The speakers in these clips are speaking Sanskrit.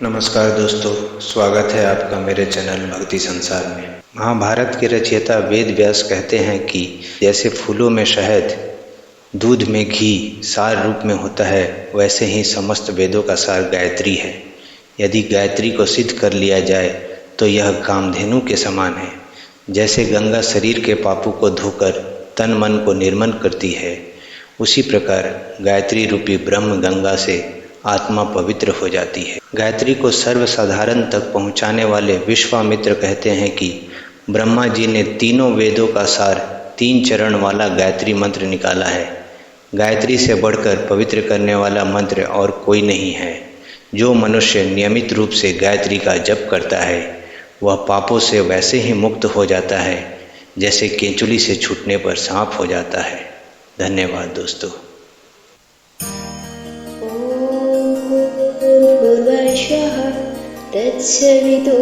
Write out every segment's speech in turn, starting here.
नमस्कार दोस्तों, स्वागत है आपका मेरे चैनल भक्ति संसार में। महाभारत के रचयिता वेद व्यास कहते हैं कि जैसे फूलों में शहद, दूध में घी सार रूप में होता है, वैसे ही समस्त वेदों का सार गायत्री है। यदि गायत्री को सिद्ध कर लिया जाए तो यह कामधेनु के समान है। जैसे गंगा शरीर के पापों को धोकर तन मन को निर्मल करती है, उसी प्रकार गायत्री रूपी ब्रह्म गंगा से आत्मा पवित्र हो जाती है। गायत्री को सर्वसाधारण तक पहुंचाने वाले विश्वामित्र कहते हैं कि ब्रह्मा जी ने तीनों वेदों का सार 3 चरण वाला गायत्री मंत्र निकाला है। गायत्री से बढ़कर पवित्र करने वाला मंत्र और कोई नहीं है। जो मनुष्य नियमित रूप से गायत्री का जप करता है वह पापों से वैसे ही मुक्त हो जाता है जैसे केंचुली से छूटने पर सांप हो जाता है। धन्यवाद दोस्तों। तत्सवितो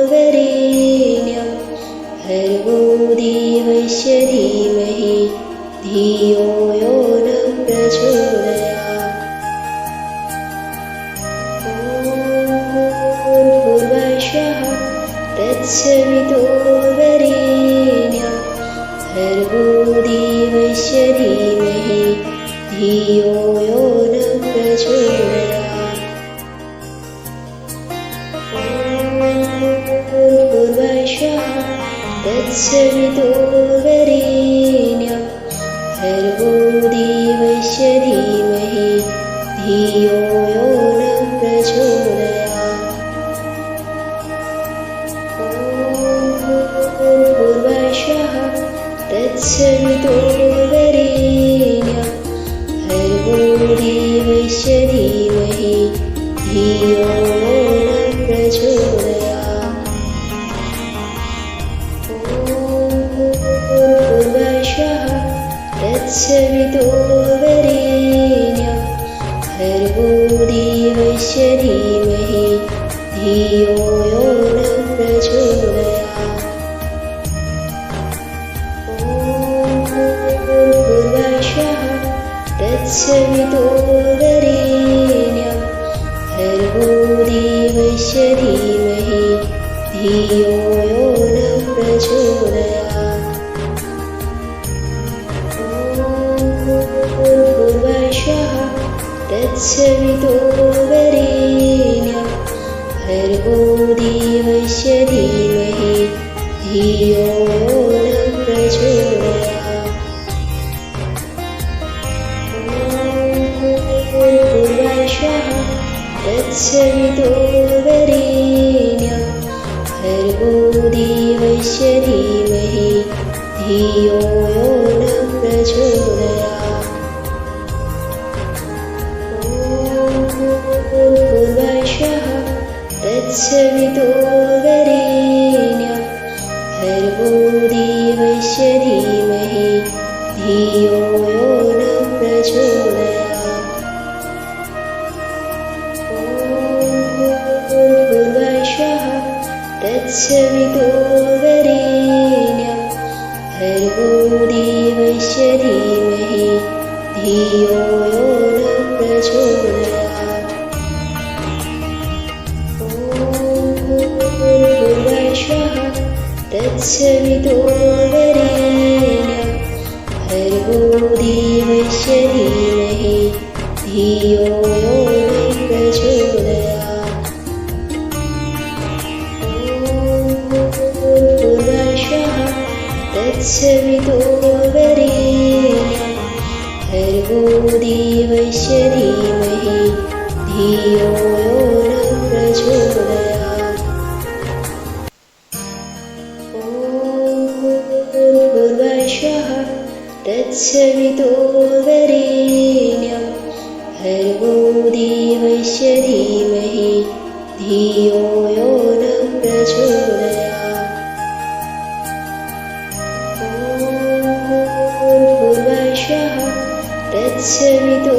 वरेण्यं भर्गो देवस्य धीमहि धियो यो न प्रचोदयात्। भूर्भुवस्वः तत्सवितो वरेण्यं भर्गो देवस्य धीमहि धियो यो न प्रचोदयात्। तत्सवितो वरेण्यं भर्गो देवस्य धीमहि धियो यो न प्रचोदयात्। भूर्भुवस्वः तत्सवितो वरेण्यं भर्गो देवस्य धीमहि धियो यो न प्रचोदयात्। तत्सवितो वरेण्यं भर्गो देवस्य धीमहि धियो यो न प्रचोदयात्। भूर्भुवस्वः तत्सवितो वरेण्यं भर्गो देवस्य धीमहि धियो यो न प्रचोदयात्। भूर्भुवस्वः तत्सवितो वरेण्यं भर्गो देवस्य धीमहि धियो यो न प्रचोदयात्। भूर्भुवस्वः तत्सवितो वरेण्यं भर्गो देवस्य धीमहि धियो यो न प्रचोदयात्। भूर्भुवस्वः तत्सवितो वरेण्यं भर्गो देवस्य धीमहि धियो यो न प्रचोदयात्। भूर्भुवस्वः तत्सवितो वरेण्यं भर्गो देवस्य धीमहि धियो यो न प्रचोदयात्। भूर्भुवस्वः तत्सवितो वरेण्यं भर्गो देवस्य धीमहि धियो यो न प्रचोदयात्। भूर्भुवस्वः तत्सवितो वरेण्यं भर्गो देवस्य धीमहि धियो यो न प्रचोदयात्। भूर्भुवस्वः तत्सवितो वरेण्यं भर्गो देवस्य धीमहि धियो यो न प्रचोदयात्। भूर्भुवस्वः तत्सवितो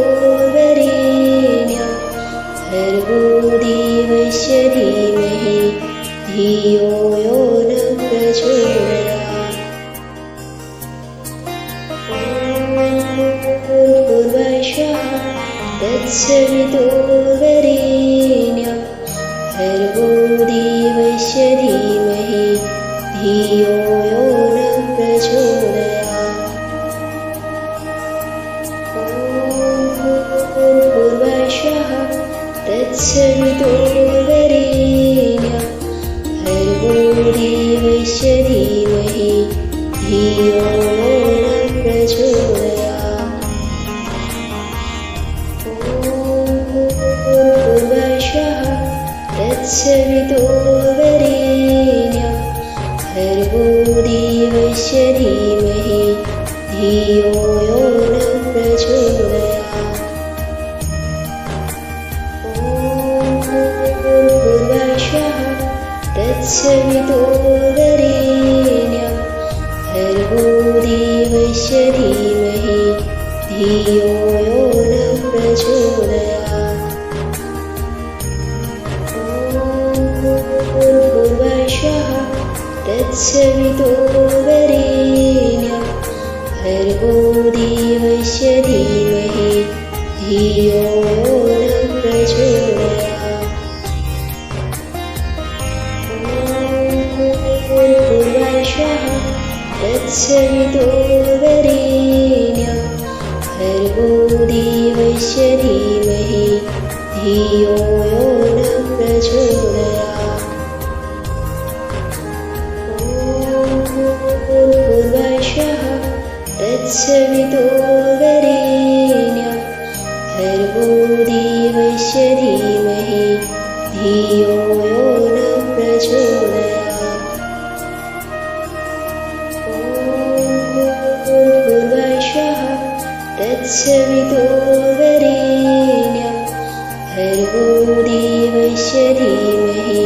वरेण्यं भर्गो देवस्य धीमहि धियो यो न प्रचोदयात्। भूर्भुवस्वः तत्सवितो वरेण्यं तत्सवितो वरेण्यं भर्गो देवस्य धीमहि धियो यो नः प्रचोदयात्। भूर्भुवस्सुः तत्सवितो वरेण्यं भर्गो देवस्य धीमहि धियो यो नः प्रचोदयात्। भूर्भुवस्सुः तत्सवितो वरेण्यं भर्गो देवस्य धीमहि धियो यो नः प्रचोदयात्। भूर्भुवस्सुः तत्सवितो वरेण्यं भर्गो देवस्य धीमहि धियो यो नः प्रचोदयात्। भूर्भुवस्सुः तत्सवितो वरेण्यं भर्गो देवस्य धीमहि धियो यो नः प्रचोदयात्। भूर्भुवस्सुः तत्सवितो वरेण्यं भर्गो देवस्य धीमहि धियो यो नः प्रचोदयात्। भूर्भुवस्सुः तत्सवितो वरेण्यं भर्गो देवस्य धीमहि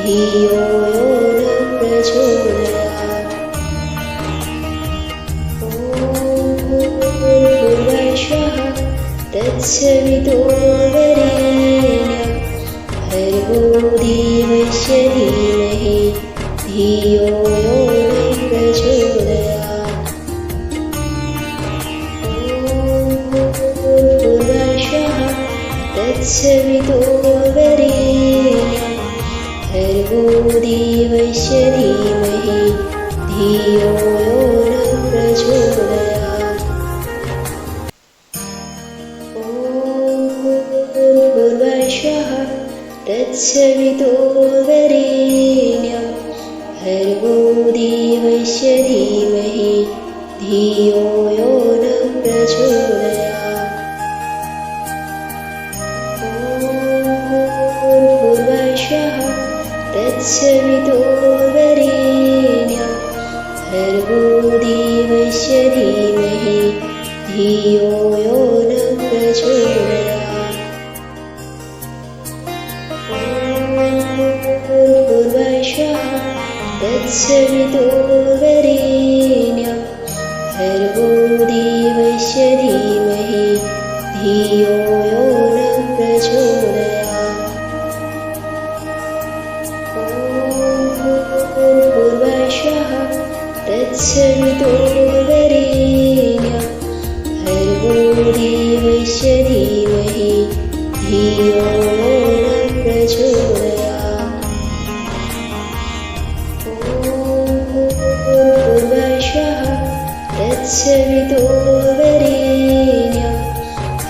धियो यो नः प्रचोदयात्। भूर्भुवस्सुः तत्सवितो वरेण्यं भर्गो देवस्य धीमहि धियो यो नः प्रचोदयात्। भूर्भुवस्सुः तत्सवितो वरेण्यं भर्गो देवस्य धीमहि धियो यो नः प्रचोदयात्। भूर्भुवस्सुः तत्सवितो वरेण्यं भर्गो देवस्य धीमहि धियो यो नः प्रचोदयात्। भूर्भुवस्सुः तत्सवितो वरेण्यं भर्गो देवस्य धीमहि धियो यो नः प्रचोदयात्। भूर्भुवस्सुः तत्सवितो वरेण्यं भर्गो देवस्य धीमहि धियो यो नः प्रचोदयात्। भूर्भुवस्सुः तत्सवितो वरेण्यं भर्गो देवस्य धीमहि धियो यो नः प्रचोदयात्। भूर्भुवस्सुः तत्सवितो वरेण्यं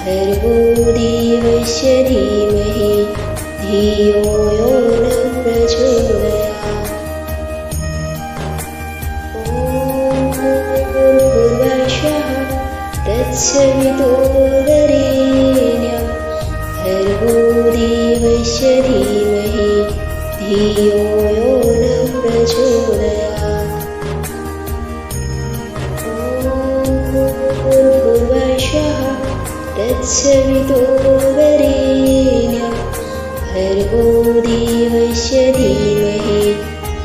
भर्गो देवस्य धीमहि धियो यो नः प्रचोदयात्। भूर्भुवस्सुः तत्सवितो वरेण्यं भर्गो देवस्य धीमहि धियो यो नः प्रचोदयात्। भूर्भुवस्सुः तत्सवितो वरेण्यं भर्गो देवस्य धीमहि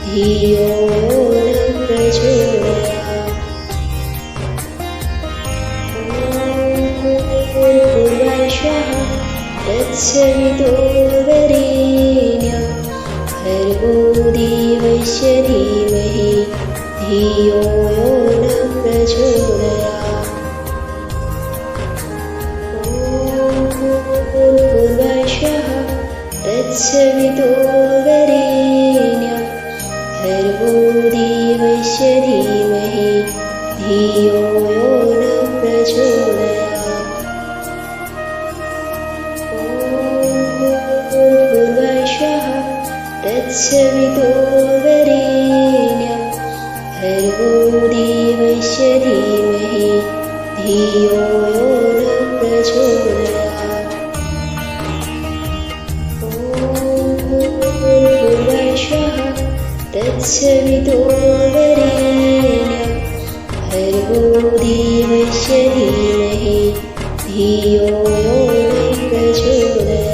धियो यो नः प्रचोदयात्। भूर्भुवस्सुः तत्सवितो वरेण्यं भर्गो देवस्य धीमहि धियो यो नः प्रचोदयात्। भूर्भुवस्सुः तत्सवितो वरेण्यं भर्गो देवस्य धीमहि धियो यो नः प्रचोदयात्। तत्सवितो वरेण्यं भर्गो देवस्य धीमहि धियो यो नः प्रचोदयात्। ॐ भूर्भुवस्सुवः तत्सवितो वरेण्यं भर्गो देवस्य धीमहि धियो यो नः प्रचोदयात्।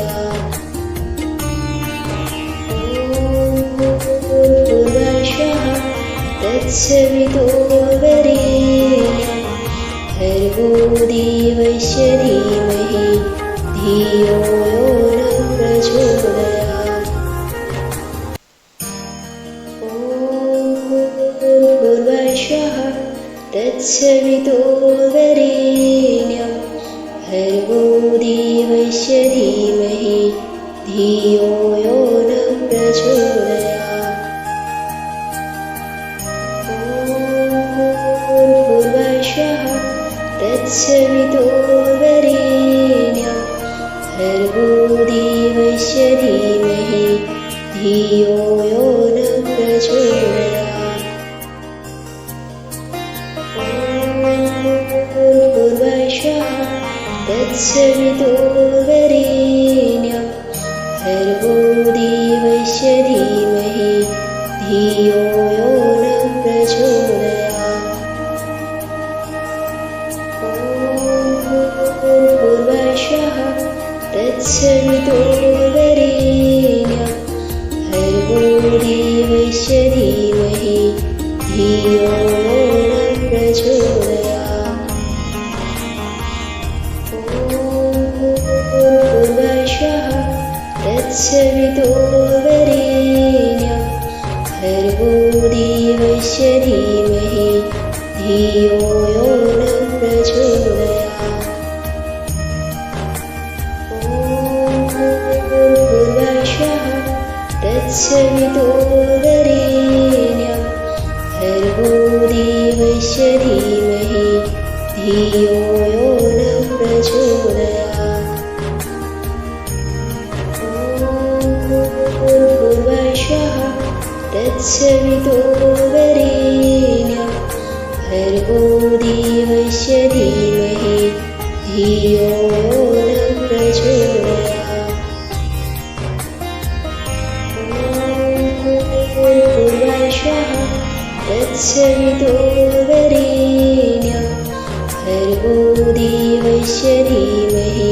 तत्सवितो वरेण्यं भर्गो देवस्य धीमहि धियो यो नः प्रचोदयात्। ॐ भूर्भुवस्सुवः तत्सवितो वरेण्यं भर्गो देवस्य धीमहि धियो यो नः प्रचोदयात्। भूर्भुवस्सुवः तत्सवितो वरेण्यं भर्गो देवस्य धीमहि धियो यो नः प्रचोदयात्। भूर्भुवस्सुवः तत्सवितो वरेण्यं भर्गो देवस्य धीमहि धियो यो नः प्रचोदयात्। भूर्भुवस्सुवः तत्सवितो वरेण्यं भर्गो देवस्य धीमहि धियो यो नः प्रचोदयात्। भूर्भुवस्सुवः तत्सवितो वरेण्यं भर्गो देवस्य धीमहि धियो यो नः प्रचोदयात्। भूर्भुवस्सुवः तत्सवितो वरेण्यं भर्गो देवस्य धीमहि धियो यो नः प्रचोदयात्। भूर्भुवस्सुवः तत्सवितो वरेण्यं भर्गो देवस्य धीमहि धियो यो नः प्रचोदयात्। भूर्भुवस्सुवः तत्सवितो वरेण्यं भर्गो देवस्य धीमहि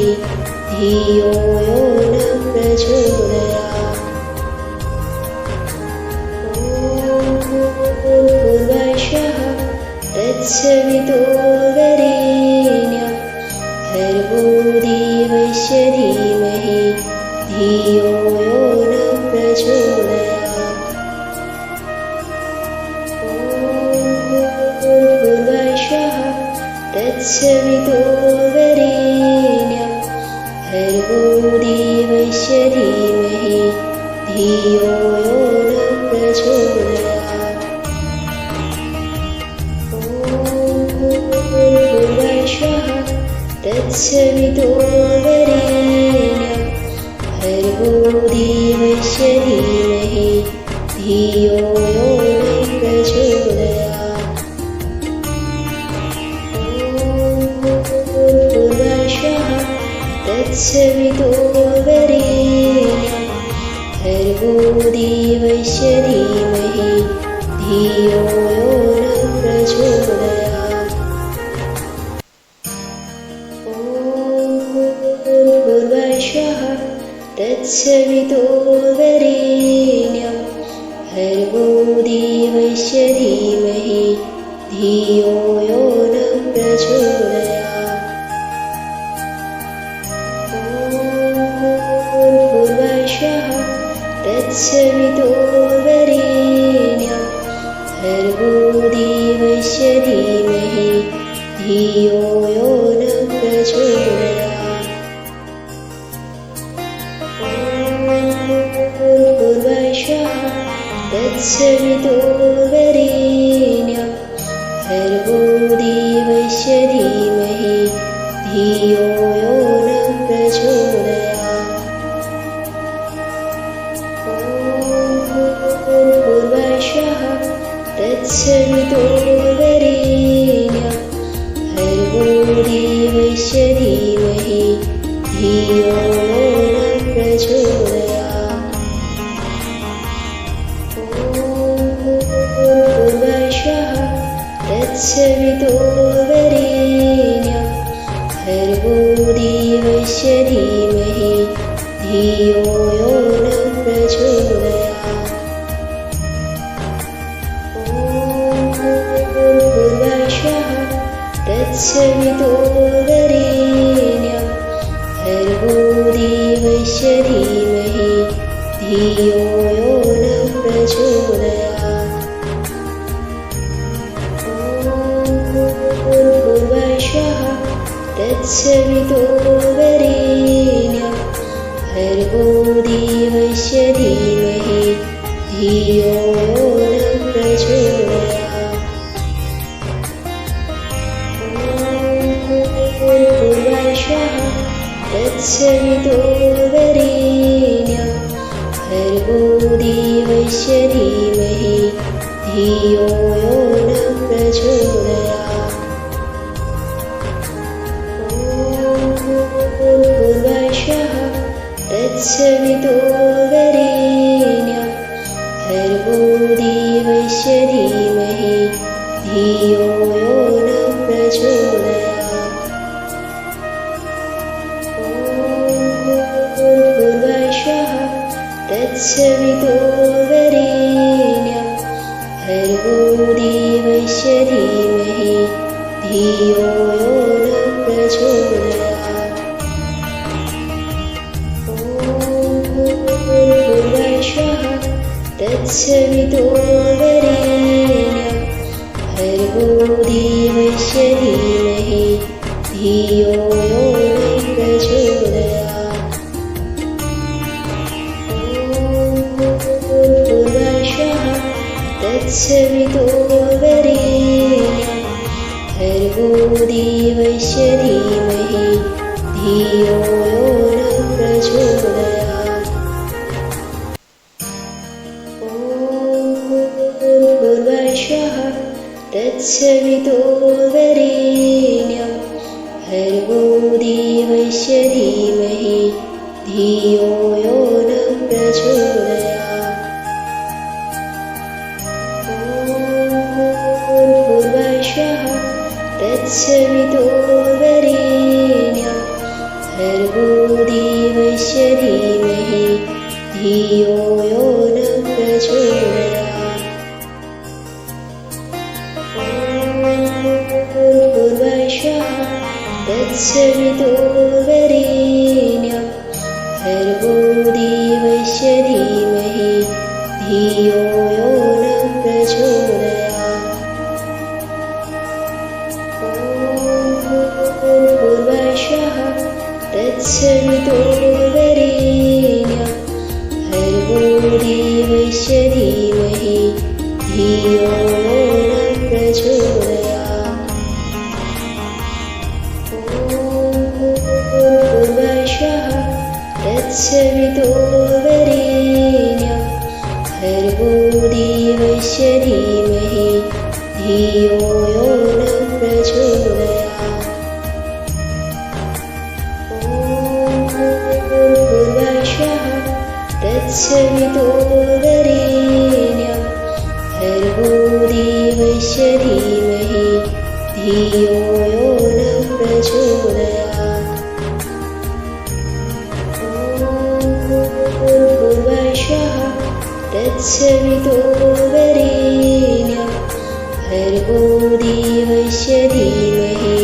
धियो यो नः प्रचोदयात्। भूर्भुवस्सुवः तत्सवितो वरेण्यं भर्गो देवस्य धीमहि धियो यो नः प्रचोदयात्। भूर्भुवस्सुवः तत्सवितो वरेण्यं भर्गो देवस्य धीमहि धियो यो नः प्रचोदयात्। भूर्भुवस्सुवः तत्सवितो वरेण्यं भर्गो देवस्य धीमहि धियो यो नः प्रचोदयात्। भूर्भुवस्सुवः तत्सवितो वरेण्यं भर्गो देवस्य धीमहि धियो यो नः प्रचोदयात्। भूर्भुवस्सुवः तत्सवितो वरेण्यं भर्गो देवस्य धीमहि धियो यो नः प्रचोदयात्। भूर्भुवस्सुवः तत्सवितो वरेण्यं भर्गो देवस्य धीमहि धियो यो नः प्रचोदयात्। भूर्भुवस्सुवः तत्सवितो वरेण्यं भर्गो देवस्य धीमहि धियो यो नः प्रचोदयात्। भूर्भुवस्वः तत्सवितुर्वरेण्यं भर्गो देवस्य धीमहि धियो यो नः प्रचोदयात्। भूर्भुवस्वः तत्सवितुर्वरेण्यं भर्गो देवस्य धीमहि धियो यो नः प्रचोदयात्। भूर्भुवस्वः तत्सवितुर्वरेण्यं भर्गो देवस्य धीमहि धियो यो नः प्रचोदयात्। भूर्भुवस्वः तत्सवितुर्वरेण्यं भर्गो देवस्य धीमहि धियो यो नः प्रचोदयात्। भूर्भुवस्वः तत्सवितुर्वरेण्यं भर्गो देवस्य धीमहि धियो यो नः प्रचोदयात्। भूर्भुवस्वः तत्सवितुर्वरेण्यं भर्गो देवस्य धीमहि धियो यो नः प्रचोदयात्। भूर्भुवस्वः तत्सवितुर्वरेण्यं भर्गो देवस्य धीमहि धियो यो नः प्रचोदयात्। भूर्भुवस्वः तत्सवितुर्वरेण्यं भर्गो देवस्य धीमहि धियो यो नः प्रचोदयात्। भूर्भुवस्वः तत्सवितुर्वरेण्यं भर्गो देवस्य धीमहि धियो यो नः प्रचोदयात्। भूर्भुवस्वः तत्सवितुर्वरेण्यं भर्गो देवस्य धीमहि धियो यो नः प्रचोदयात्। भूर्भुवस्वः तत्सवितुर्वरेण्यं भर्गो देवस्य धीमहि धियो यो नः प्रचोदयात्। भूर्भुवस्वः तत्सवितुर्वरेण्यं भर्गो देवस्य धीमहि धियो यो नः प्रचोदयात्। भूर्भुवस्वः तत्सवितुर्वरेण्यं भर्गो देवस्य धीमहि धियो यो नः प्रचोदयात्। भूर्भुवस्वः तत्सवितुर्वरेण्यं भर्गो देवस्य धीमहि धियो यो नः प्रचोदयात्। भूर्भुवस्वः तत्सवितुर्वरेण्यं भर्गो देवस्य धीमहि धियो यो नः प्रचोदयात्। भूर्भुवस्वः तत्सवितुर्वरेण्यं भर्गो देवस्य धीमहि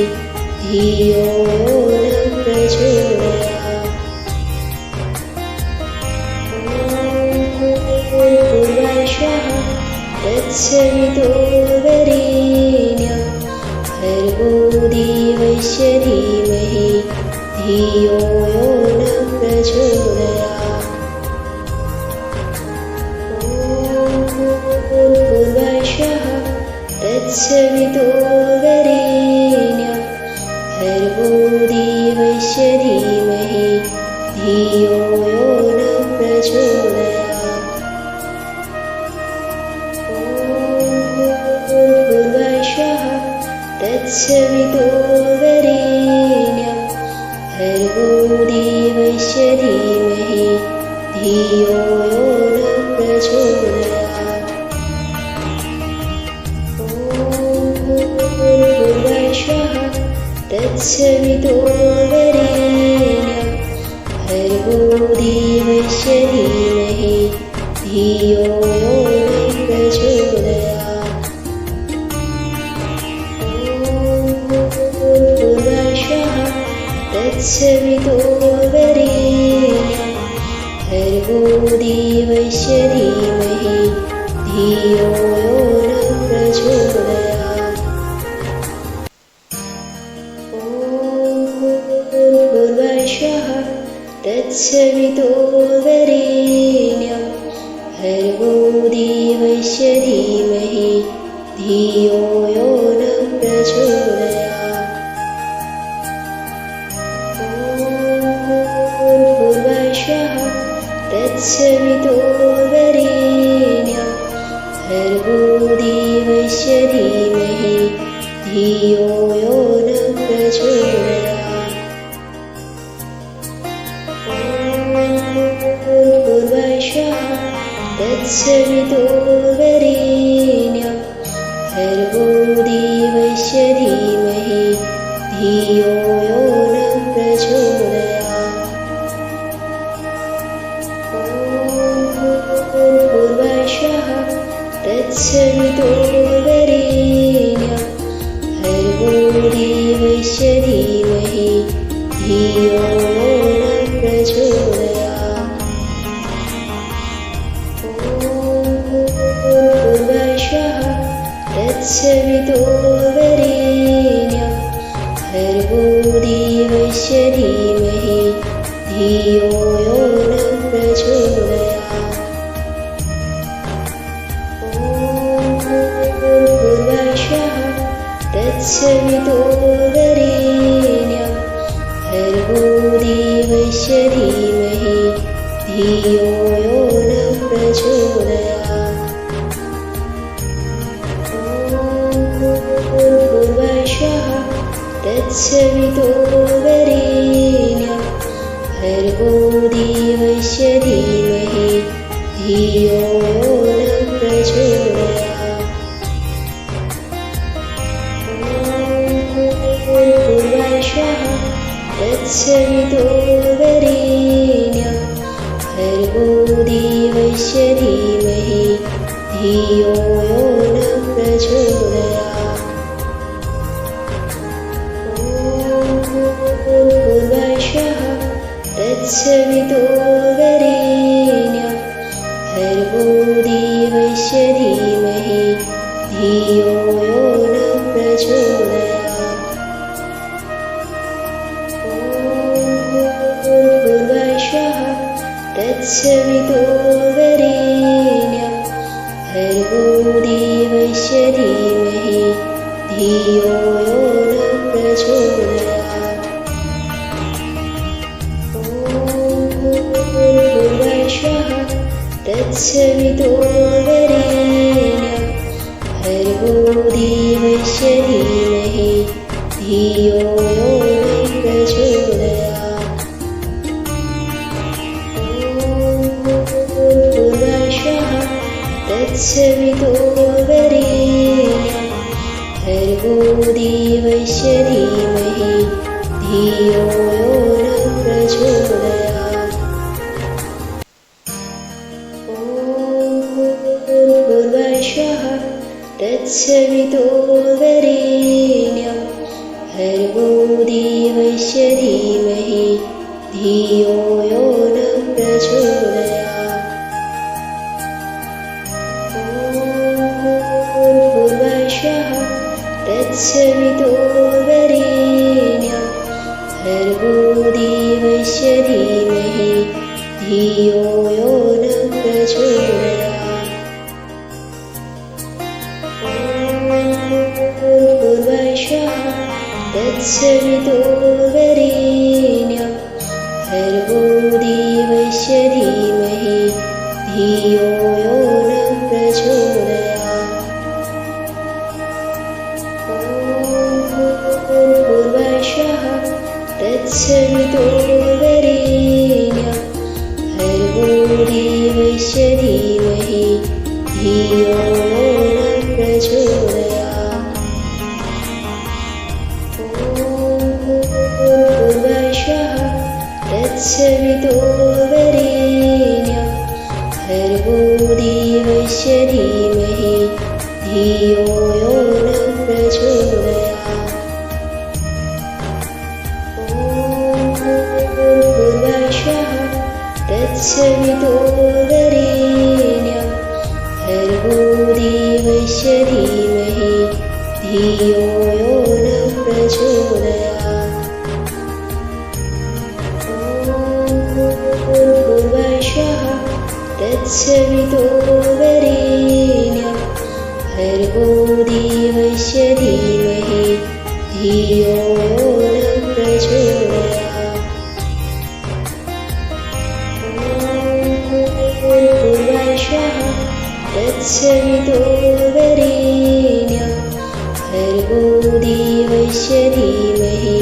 धियो यो नः प्रचोदयात्। भूर्भुवस्वः तत्सवितुर्वरेण्यं भर्गो देवस्य धीमहि धियो यो नः प्रचोदयात्। भूर्भुवस्वः तत्सवितुर्वरेण्यं भर्गो देवस्य धीमहि धियो यो नः प्रचोदयात्। तत्सवितुर्वरेण्यं भर्गो देवस्य धीमहि धियो यो नः प्रचोदयात्। ॐ भूर्भुवस्सुवः तत्सवितुर्वरेण्यं भर्गो देवस्य धीमहि धियो यो नः प्रचोदयात्। तत्सवितुर्वरेण्यं भर्गो देवस्य धीमहि धियो यो नः प्रचोदयात्। ॐ भूर्भुवस्सुवः तत्सवितुर्वरेण्यं भर्गो देवस्य धीमहि धियो यो नः प्रचोदयात्। भूर्भुवस्सुवः तत्सवितुर्वरेण्यं भर्गो देवस्य धीमहि धियो यो नः प्रचोदयात्। भूर्भुवस्सुवः तत्सवितुर्वरेण्यं भर्गो देवस्य धीमहि धियो यो नः प्रचोदयात्। भूर्भुवस्सुवः तत्सवितुर्वरेण्यं भर्गो देवस्य धीमहि धियो यो नः प्रचोदयात्। भूर्भुवस्सुवः तत्सवितुर्वरेण्यं भर्गो देवस्य धीमहि धियो यो नः प्रचोदयात्। भूर्भुवस्सुवः तत्सवितुर्वरेण्यं भर्गो देवस्य धीमहि धियो यो नः प्रचोदयात्। भूर्भुवस्सुवः तत्सवितुर्वरेण्यं भर्गो देवस्य धीमहि धियो यो नः प्रचोदयात्। भूर्भुवस्सुवः तत्सवितुर्वरेण्यं भर्गो देवस्य धीमहि धियो यो नः प्रचोदयात्। भूर्भुवस्सुवः तत्सवितुर्वरेण्यं भर्गो देवस्य धीमहि धियो यो नः प्रचोदयात्। भूर्भुवस्सुवः तत्सवितुर्वरेण्यं भर्गो देवस्य धीमहि धियो यो नः प्रचोदयात्। भूर्भुवस्सुवः तत्सवितुर्वरेण्यं भर्गो देवस्य धीमहि धियो यो नः प्रचोदयात्। भूर्भुवस्सुवः तत्सवितुर्वरेण्यं भर्गो देवस्य धीमहि धियो यो नः प्रचोदयात्। भूर्भुवस्सुवः तत्सवितुर्वरेण्यं भर्गो देवस्य धीमहि धियो यो नः प्रचोदयात्। भूर्भुवस्सुवः तत्सवितुर्वरेण्यं भर्गो देवस्य धीमहि धियो यो नः प्रचोदयात्। भूर्भुवस्सुवः तत्सवितुर्वरेण्यं भर्गो देवस्य धीमहि धियो यो नः प्रचोदयात्। तत्सवितुर्वरेण्यं भर्गो देवस्य धीमहि धियो यो नः प्रचोदयात्। भूर्भुवस्सुवः तत्सवितुर्वरेण्यं भर्गो देवस्य धीमहि धियो यो नः प्रचोदयात्। भूर्भुवस्सुवः तत्सवितुर्वरेण्यं भर्गो देवस्य धीमहि धियो यो नः प्रचोदयात्। भूर्भुवस्सुवः तत्सवितुर्वरेण्यं भर्गो देवस्य धीमहि धियो यो नः प्रचोदयात्। भूर्भुवस्सुवः तत्सवितुर्वरेण्यं भर्गो देवस्य धीमहि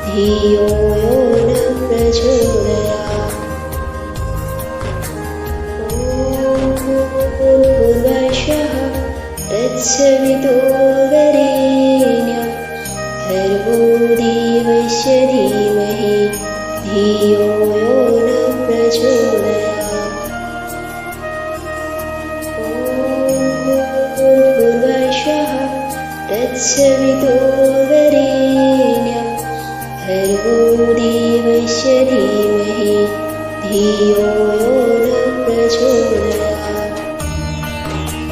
धियो यो नः प्रचोदयात्। भूर्भुवस्सुवः तत्सवितुर्वरेण्यं भर्गो देवस्य धीमहि धियो यो नः प्रचोदयात्। भूर्भुवस्सुवः तत्सवितुर्वरेण्यं भर्गो देवस्य धीमहि धियो यो नः प्रचोदयात्। भूर्भुवस्सुवः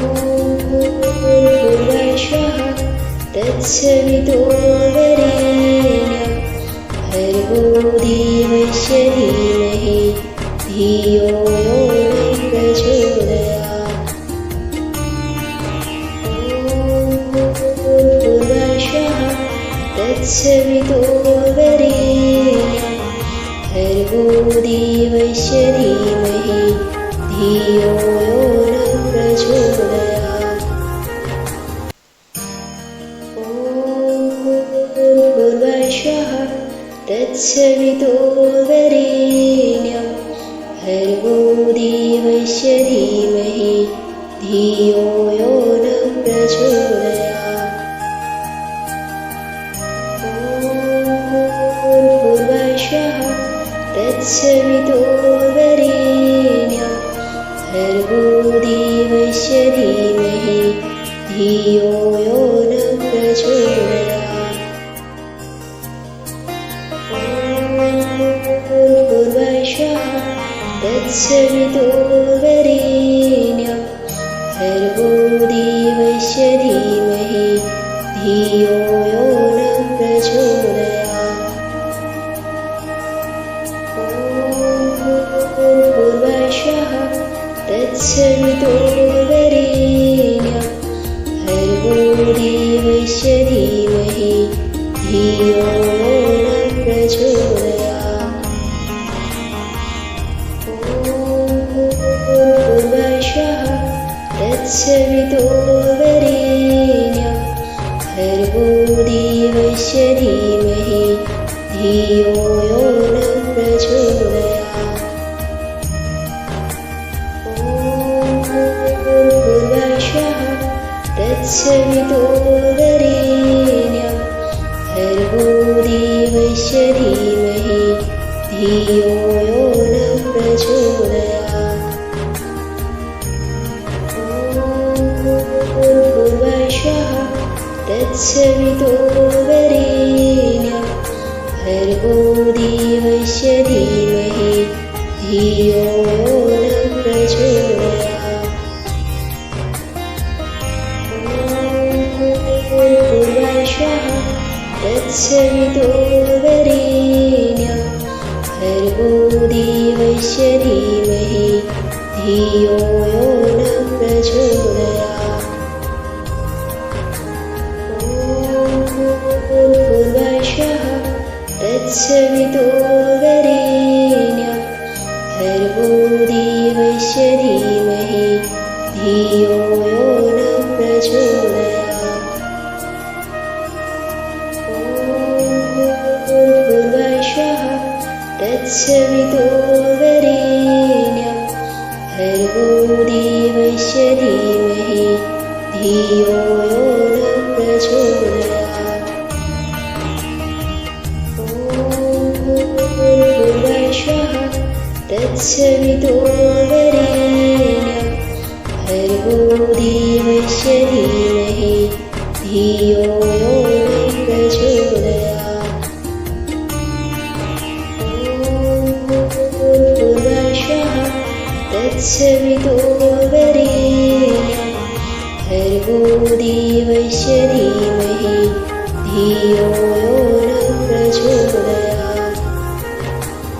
तत्सवितुर्वरेण्यं भर्गो देवस्य धीमहि धियो यो नः प्रचोदयात्। भूर्भुवस्सुवः तत्सवितुर्वरेण्यं भर्गो देवस्य धीमहि धियो यो नः प्रचोदयात्। भूर्भुवस्सुवः तत्सवितुर्वरेण्यं भर्गो देवस्य धीमहि धियो यो नः प्रचोदयात्। भूर्भुवस्सुवः तत्सवितुर्वरेण्यं भर्गो देवस्य धीमहि धियो यो नः प्रचोदयात्। भूर्भुवस्सुवः तत्सवितुर्वरेण्यं भर्गो देवस्य धीमहि धियो यो नः प्रचोदयात्। भूर्भुवस्सुवः तत्सवितुर्वरेण्यं भर्गो देवस्य धीमहि धियो यो नः प्रचोदयात्। भूर्भुवस्सुवः तत्सवितुर्वरेण्यं भर्गो देवस्य धीमहि धियो यो नः प्रचोदयात्। भूर्भुवस्सुवः तत्सवितुर्वरेण्यं भर्गो देवस्य धीमहि धियो यो नः प्रचोदयात्। भूर्भुवस्सुवः तत्सवितुर्वरेण्यं भर्गो देवस्य धीमहि धियो यो नः प्रचोदयात्। भूर्भुवस्सुवः तत्सवितुर्वरेण्यं भर्गो देवस्य धीमहि धियो यो नः प्रचोदयात्। भूर्भुवस्सुवः तत्सवितुर्वरेण्यं भर्गो देवस्य धीमहि धियो यो नः प्रचोदयात्। तत्सवितो वरेण्यं भर्गो देवस्य धीमहि धियो यो नः प्रचोदयात्। ॐ भूर्भुवस्सुवः तत्सवितो वरेण्यं भर्गो देवस्य धीमहि धियो यो नः प्रचोदयात्। ॐ भूर्भुवस्सुवः तत्सवितो वरेण्यं भर्गो देवस्य धीमहि धियो